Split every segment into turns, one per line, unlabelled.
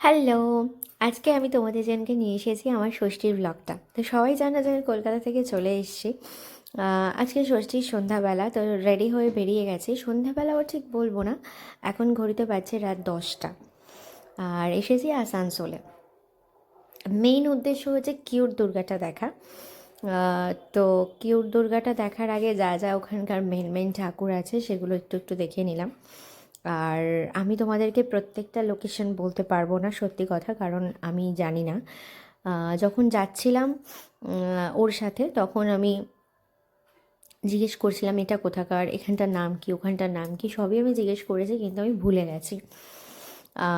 Hello! আজকে আমি তোমাদের জনকে নিয়ে এসেছি আমার ষষ্ঠীর ব্লগটা। তো সবাই জানো যে আমি কলকাতা থেকে চলে এসেছি। আজকে ষষ্ঠীর সন্ধ্যাবেলা, তো রেডি হয়ে বেরিয়ে গেছি। সন্ধ্যাবেলাও ঠিক বলবো না, এখন ঘড়িতে বাজছে রাত 10টা। আর এসেছি আসানসোলে। মেইন উদ্দেশ্য হচ্ছে কিউট দুর্গাটা দেখা। তো কিউট দুর্গাটা দেখার আগে যা যা ওখানকার মেন মেন ঠাকুর আছে সেগুলো একটু একটু দেখে নিলাম। আর আমি তোমাদেরকে প্রত্যেকটা লোকেশন বলতে পারবো না, সত্যি কথা, কারণ আমি জানি না। যখন যাচ্ছিলাম ওর সাথে, তখন আমি জিজ্ঞেস করছিলাম এটা কোথাকার, এখানটার নাম কি, ওখানটার নাম কি, সবই আমি জিজ্ঞেস করেছি, কিন্তু আমি ভুলে গেছি।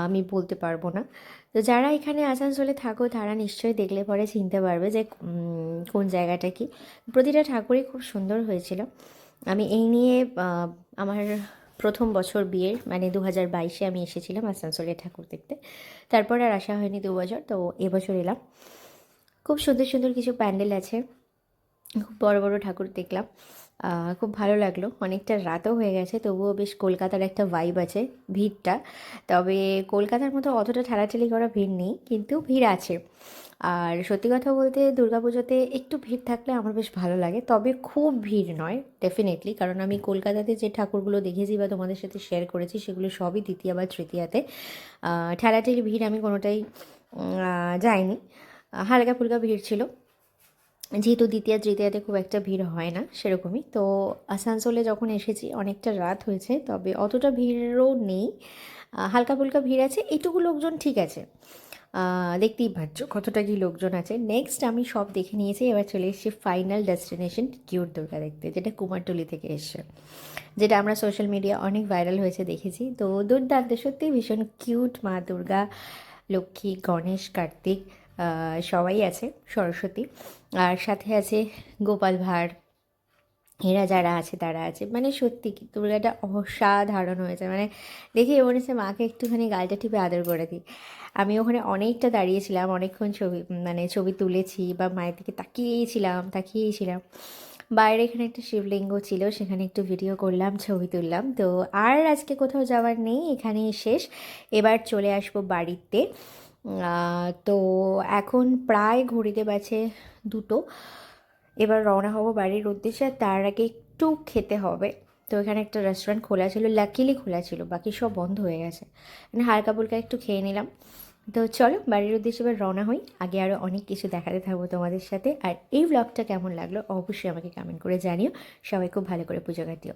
আমি বলতে পারবো না। তো যারা এখানে আসানসোলে থাকো তারা নিশ্চয়ই দেখলে পরে চিনতে পারবে যে কোন জায়গাটা কি। প্রতিটা ঠাকুরই খুব সুন্দর হয়েছিল। আমি এই নিয়ে আমার প্রথম বছর বিয়ের মানে 2022-এ আমি এসেছিলাম আসানসোলে ঠাকুর দেখতে। তারপর আর আসা হয়নি 2 বছর, তো এবছর এলাম। খুব সুন্দর সুন্দর কিছু প্যান্ডেল আছে, খুব বড় বড় ঠাকুর দেখলাম। খুব ভালো লাগলো। অনেকটা রাতও হয়ে গেছে, তবুও বেশ কলকাতার একটা ভাইব আছে ভিড়টা। তবে কলকাতার মতো অতটা ঠেলাঠেলি করা ভিড় নেই, কিন্তু ভিড় আছে। আর সত্যি কথা বলতে দুর্গাপুজোতে একটু ভিড় থাকলে আমার বেশ ভালো লাগে, তবে খুব ভিড় নয় ডেফিনেটলি, কারণ আমি কলকাতাতে যে ঠাকুরগুলো দেখেছি বা তোমাদের সাথে শেয়ার করেছি সেগুলো সবই দ্বিতীয় বা তৃতীয়াতে। ঠেলাঠেলি ভিড় আমি কোনোটাই যাইনি। হালকা ফুলকা ভিড় ছিল, যেহেতু দ্বিতীয় তৃতীয়াতে খুব একটা ভিড় হয় না সেরকমই। তো আসানসোলে যখন এসেছি অনেকটা রাত হয়েছে, তবে অতটা ভিড়ও নেই, হালকা ফুলকা ভিড় আছে, এইটুকু লোকজন ঠিক আছে। দেখতেই পাচ্ছ কতটা কি লোকজন আছে। নেক্সট আমি সব দেখে নিয়েছি, এবার চলে এসেছি ফাইনাল ডেস্টিনেশন কিউট দুর্গা দেখতে, যেটা কুমারটুলি থেকে এসছে, যেটা আমরা সোশ্যাল মিডিয়া অনেক ভাইরাল হয়েছে দেখেছি। তো দুর্দান্ত, সত্যিই ভীষণ কিউট মা দুর্গা, লক্ষ্মী, গণেশ, কার্তিক, সবাই আছে, সরস্বতী, আর সাথে আছে গোপাল ভাঁড়। এরা যারা আছে তারা আছে, মানে সত্যি কি দুর্গাটা অসাধারণ হয়েছে। মানে দেখে মনে হচ্ছে মাকে একটুখানি গালটা টিপে আদর করে দিই। আমি ওখানে অনেকটা দাঁড়িয়েছিলাম, অনেকক্ষণ ছবি তুলেছি বা মায়ের দিকে তাকিয়েছিলাম। বাইরে এখানে একটা শিবলিঙ্গ ছিল, সেখানে একটু ভিডিও করলাম, ছবি তুললাম। তো আর আজকে কোথাও যাওয়ার নেই, এখানেই শেষ। এবার চলে আসবো বাড়িতে। তো এখন প্রায় ঘড়িতে বাজে 2টো। এবার রওনা হব বাড়ির উদ্দেশ্যে, আর তার আগে একটু খেতে হবে। তো এখানে একটা রেস্টুরেন্ট খোলা ছিল, লাকিলি খোলা ছিল, বাকি সব বন্ধ হয়ে গেছে। মানে হালকা ফুলকা একটু খেয়ে নিলাম। তো চলো বাড়ির উদ্দেশ্যে এবার রওনা হই। আগে আরও অনেক কিছু দেখাতে থাকবো তোমাদের সাথে। আর এই ব্লগটা কেমন লাগলো অবশ্যই আমাকে কমেন্ট করে জানিও। সবাই খুব ভালো করে পুজো কাটিও।